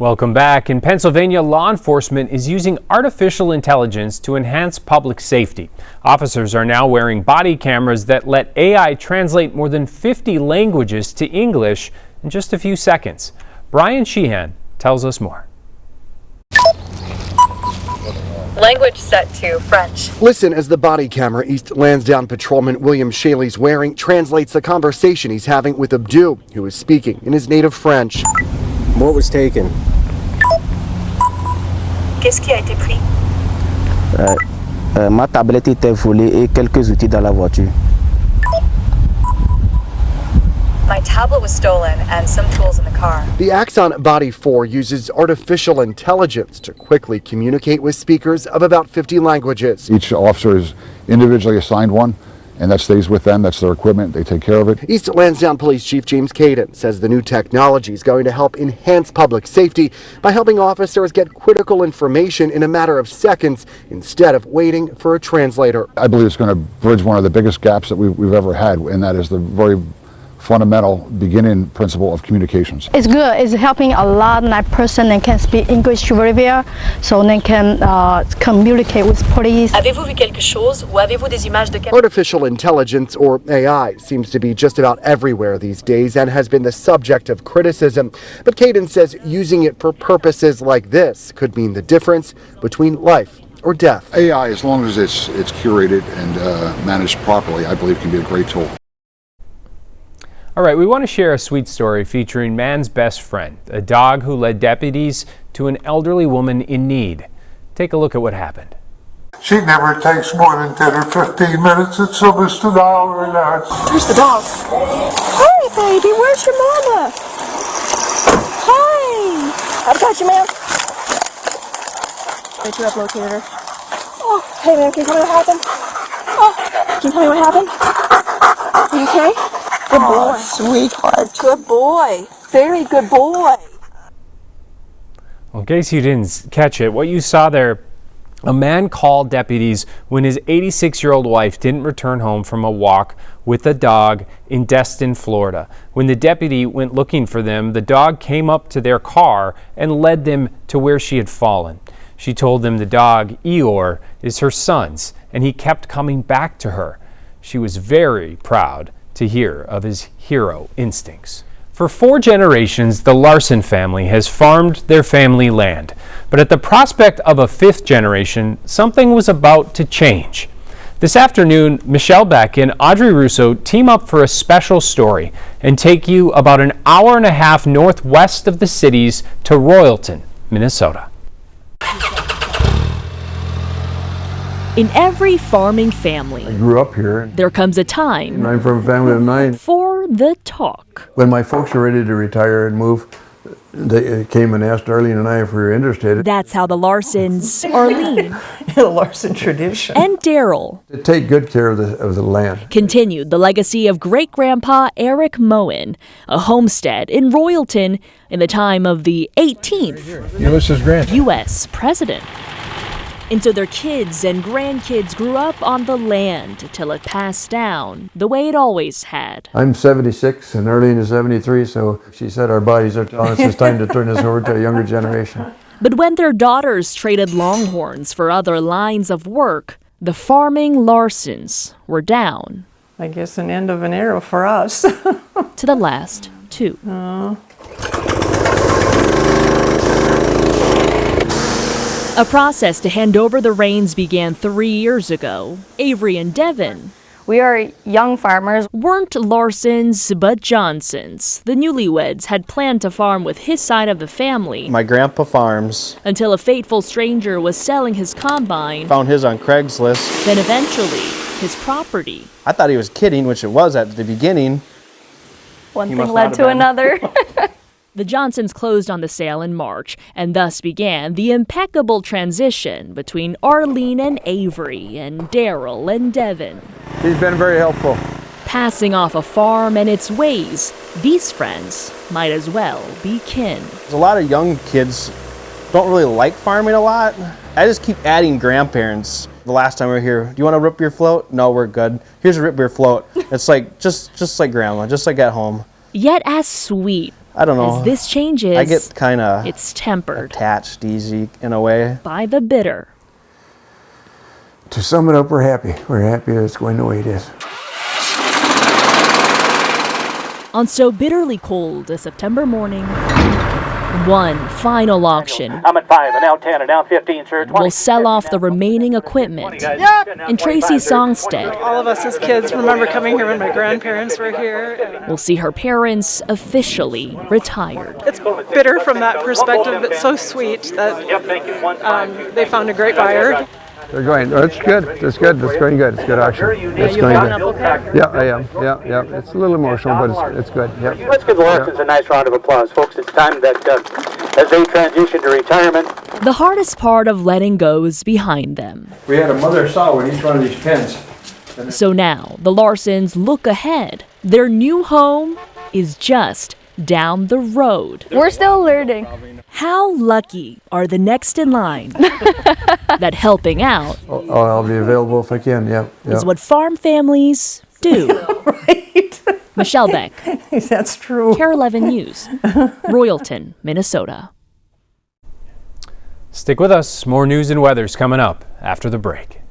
Welcome back. In Pennsylvania, law enforcement is using artificial intelligence to enhance public safety. Officers are now wearing body cameras that let AI translate more than 50 languages to English in just a few seconds. Brian Sheehan tells us more. Language set to French. Listen as the body camera East Lansdowne patrolman William Shaley's wearing translates the conversation he's having with Abdu, who is speaking in his native French. What was taken? Qu'est-ce qui a été pris? Ma tablette était volée et quelques outils dans la voiture. My tablet was stolen and some tools in the car. The Axon Body 4 uses artificial intelligence to quickly communicate with speakers of about 50 languages. Each officer is individually assigned one, and that stays with them. That's their equipment. They take care of it. East Lansdowne Police Chief James Caden says the new technology is going to help enhance public safety by helping officers get critical information in a matter of seconds instead of waiting for a translator. I believe it's going to bridge one of the biggest gaps that we've ever had, and that is the very fundamental beginning principle of communications. It's good. It's helping a lot of person that can speak English very well, so they can communicate with police. Avez-vous vu quelque chose ou avez-vous des images de caméra? Artificial intelligence, or AI, seems to be just about everywhere these days and has been the subject of criticism. But Caden says using it for purposes like this could mean the difference between life or death. AI, as long as it's curated and managed properly, I believe can be a great tool. All right, we want to share a sweet story featuring man's best friend, a dog who led deputies to an elderly woman in need. Take a look at what happened. She never takes more than 10 or 15 minutes. It's almost an hour and a half. Where's the dog? Hi, baby. Where's your mama? Hi. I've got you, ma'am. Get you up, locator. Oh, hey, ma'am. Can you tell me what happened? Oh, can you tell me what happened? Are you okay? Good boy. Oh, sweetheart. Good boy. Very good boy. Well, in case you didn't catch it, what you saw there, a man called deputies when his 86-year-old wife didn't return home from a walk with a dog in Destin, Florida. When the deputy went looking for them, the dog came up to their car and led them to where she had fallen. She told them the dog, Eeyore, is her son's, and he kept coming back to her. She was very proud to hear of his hero instincts. For 4 generations, the Larson family has farmed their family land. But at the prospect of a 5th generation, something was about to change. This afternoon, Michelle Beck and Audrey Russo team up for a special story and take you about an hour and a half northwest of the cities to Royalton, Minnesota. In every farming family, I grew up here. there comes a time I'm from a family of 9. for the talk. When my folks were ready to retire and move, they came and asked Arlene and I if we were interested. That's how the Larsons, Arlene, The Larson tradition. and Daryl To take good care of the land. continued the legacy of great-grandpa Eric Moen, a homestead in Royalton in the time of the 18th Ulysses Grant. U.S. president. And so their kids and grandkids grew up on the land till it passed down the way it always had. I'm 76 and Arlene is 73, so she said our bodies are telling us it's time to turn this over to a younger generation. But when their daughters traded Longhorns for other lines of work, the farming Larsons were down I guess an end of an era for us. to the last 2. A process to hand over the reins began 3 years ago. Avery and Devin We are young farmers. weren't Larsons, but Johnsons. The newlyweds had planned to farm with his side of the family My grandpa farms. until a fateful stranger was selling his combine, Found his on Craigslist. then eventually his property. I thought he was kidding, which it was at the beginning. One He thing must led not to have been. another. The Johnsons closed on the sale in March, and thus began the impeccable transition between Arlene and Avery and Daryl and Devin. He's been very helpful. Passing off a farm and its ways, these friends might as well be kin. A lot of young kids don't really like farming a lot. I just keep adding grandparents. The last time we were here, do you want to rip your float? No, we're good. Here's a rip your float. It's like just like grandma, just like at home. Yet as sweet I don't know. As this changes, I get kind of it's tempered attached easy in a way. by the bitter. To sum it up, we're happy. We're happy that it's going the way it is. On so bitterly cold a September morning, one final auction I'm at 5, and now 10, and now 15, sir. 20, will sell off the remaining equipment. And Tracy Songstead All of us as kids remember coming here when my grandparents were here. will see her parents officially retired. It's bitter from that perspective, but so sweet that they found a great buyer. They're going. That's good. That's good. That's going good. It's good action. It's going good. Yeah, I am. Yeah. It's a little emotional, but it's good. Yeah. Let's give the Larsons a nice round of applause, folks. It's time that as they transition to retirement. The hardest part of letting go is behind them. We had a mother sow in each one of these pens. So now the Larsons look ahead. Their new home is just down the road. We're still learning. How lucky are the next in line that helping out I'll be available if I can. Yeah. is what farm families do. Right. Michelle Beck, That's true. KARE 11 News, Royalton, Minnesota. Stick with us. More news and weather's coming up after the break.